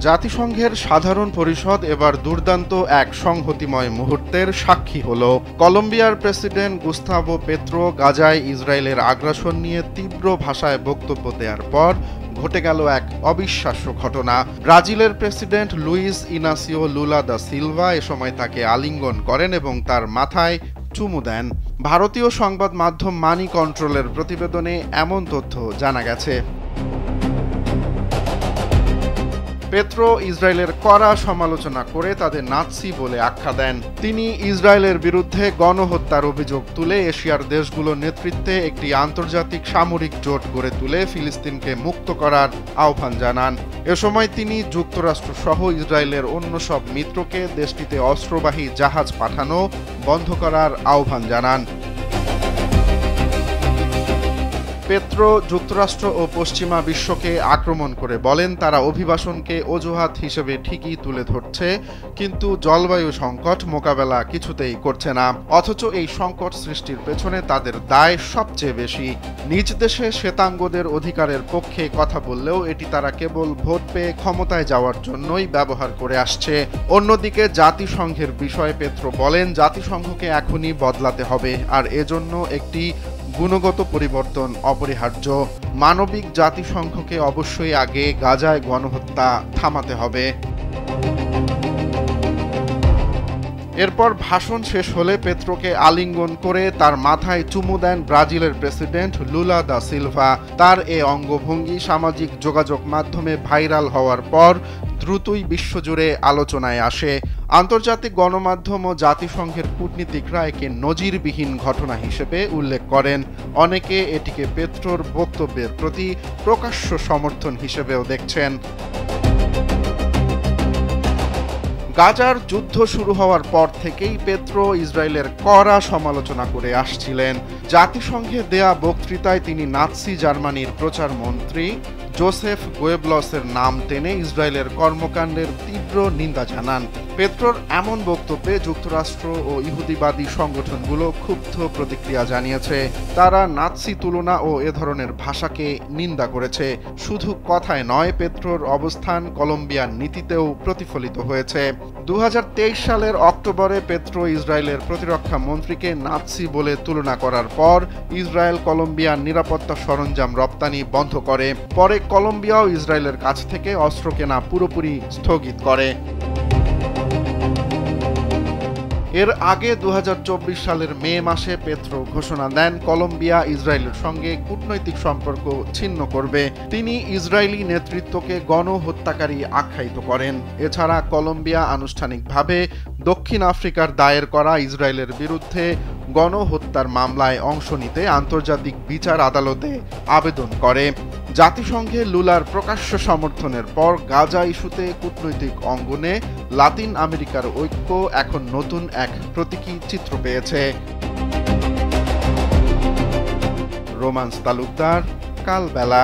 জাতিসংঘের সাধারণ পরিষদ এবার দুর্দান্ত এক সংহতিময় মুহূর্তের সাক্ষী হল। কলম্বিয়ার প্রেসিডেন্ট গুস্তাভো পেত্রো গাজায় ইসরায়েলের আগ্রাসন নিয়ে তীব্র ভাষায় বক্তব্য দেওয়ার পর ঘটে গেল এক অবিশ্বাস্য ঘটনা। ব্রাজিলের president Luis Inacio Lula da Silva এ সময় তাকে আলিঙ্গন করেন এবং তার মাথায় চুমু দেন। ভারতীয় সংবাদ মাধ্যম মানি কন্ট্রোলের প্রতিবেদনে এমন তথ্য জানা গেছে। পেত্রো ইসরায়েলের কড়া সমালোচনা করে তাদের নাৎসি বলে আখ্যা দেন। তিনি ইসরায়েলের বিরুদ্ধে গণহত্যার অভিযোগ তুলে এশিয়ার দেশগুলোর নেতৃত্বে একটি আন্তর্জাতিক সামরিক জোট গড়ে তুলে ফিলিস্তিনকে মুক্ত করার আহ্বান জানান। এ সময় তিনি যুক্তরাষ্ট্র সহ ইসরায়েলের অন্য সব মিত্রকে দেশটিতে অস্ত্রবাহী জাহাজ পাঠানো বন্ধ করার আহ্বান জানান। পেত্রো যুক্তরাষ্ট্র ও পশ্চিমা বিশ্বকে আক্রমণ করে বলেন তারা অভিবাসনকে অজুহাত হিসেবে ঠিকই তুলে ধরছে, কিন্তু জলবায়ু সংকট মোকাবেলা কিছুতেই করছে না। অথচ এই সংকট সৃষ্টির পেছনে তাদের দায় সবচেয়ে বেশি। নিজ দেশে শ্বেতাঙ্গদের অধিকারের পক্ষে কথা বললেও এটি তারা কেবল ভোট পেয়ে ক্ষমতায় যাওয়ার জন্যই ব্যবহার করে আসছে। অন্যদিকে জাতিসংঘের বিষয়ে পেত্রো বলেন জাতিসংঘকে এখনই বদলাতে হবে, আর এজন্য একটি গুণগত পরিবর্তন অপরিহার্য। মানবিক জাতিসংঘকে অবশ্যই আগে গাজায় গণহত্যা থামাতে হবে। এরপর ভাষণ শেষ হলে পেত্রোকে আলিঙ্গন করে তার মাথায় চুমু দেন ব্রাজিলের প্রেসিডেন্ট লুলা দা সিলভা। তার এ অঙ্গভঙ্গি সামাজিক যোগাযোগ মাধ্যমে ভাইরাল হওয়ার পর দ্রুতই বিশ্বজুড়ে আলোচনায় আসে। আন্তর্জাতিক গণমাধ্যম ও জাতিসংঘের কূটনীতিকরা একে নজিরবিহীন ঘটনা হিসেবে উল্লেখ করেন। অনেকে এটিকে পেত্রোর বক্তব্যের প্রতি প্রকাশ্য সমর্থন হিসেবেও দেখছেন। গাজার যুদ্ধ শুরু হওয়ার পর থেকেই পেত্রো ইসরায়েলের কড়া সমালোচনা করে আসছিলেন। জাতিসংঘে দেয়া বক্তৃতায় তিনি নাৎসি জার্মানির প্রচারমন্ত্রী জোসেফ গোয়েবলসের নাম টেনে ইসরায়েলের কর্মকাণ্ডের তীব্র নিন্দা জানান। পেত্রোর এমন বক্তব্যে যুক্তরাষ্ট্র ও ইহুদিবাদী সংগঠনগুলো ক্ষুব্ধ প্রতিক্রিয়া জানিয়েছে। তারা নাৎসি তুলনা ও এ ধরনের ভাষাকে নিন্দা করেছে। শুধু কথায় নয়, পেত্রোর অবস্থান কলম্বিয়ার নীতিতেও প্রতিফলিত হয়েছে। 2023 সালের অক্টোবরে পেত্রো ইসরায়েলের প্রতিরক্ষা মন্ত্রীকে নাৎসি বলে তুলনা করার পর ইসরায়েল কলম্বিয়ার নিরাপত্তা সরঞ্জাম রপ্তানি বন্ধ করে। পরে কলম্বিয়াও ইসরায়েলের কাছ থেকে অস্ত্র কেনা পুরোপুরি স্থগিত করে। এর আগে 2024 সালের মে মাসে পেত্রো ঘোষণা দেন কলম্বিয়া ইসরায়েলের সঙ্গে কূটনৈতিক সম্পর্ক ছিন্ন করবে। তিনি ইসরায়েলি নেতৃত্বকে গণহত্যাকারী আখ্যায়িত করেন। এছাড়া কলম্বিয়া আনুষ্ঠানিকভাবে দক্ষিণ আফ্রিকার দায়ের করা ইসরায়েলের বিরুদ্ধে গণহত্যার মামলায় অংশ নিতে আন্তর্জাতিক বিচার আদালতে আবেদন করে। জাতিসংঘে লুলার প্রকাশ্য সমর্থনের পর গাজা ইস্যুতে কূটনৈতিক অঙ্গনে লাতিন আমেরিকার ঐক্য এখন নতুন এক প্রতীকী চিত্র পেয়েছে। রোমান্স তালুকদার, কালবেলা।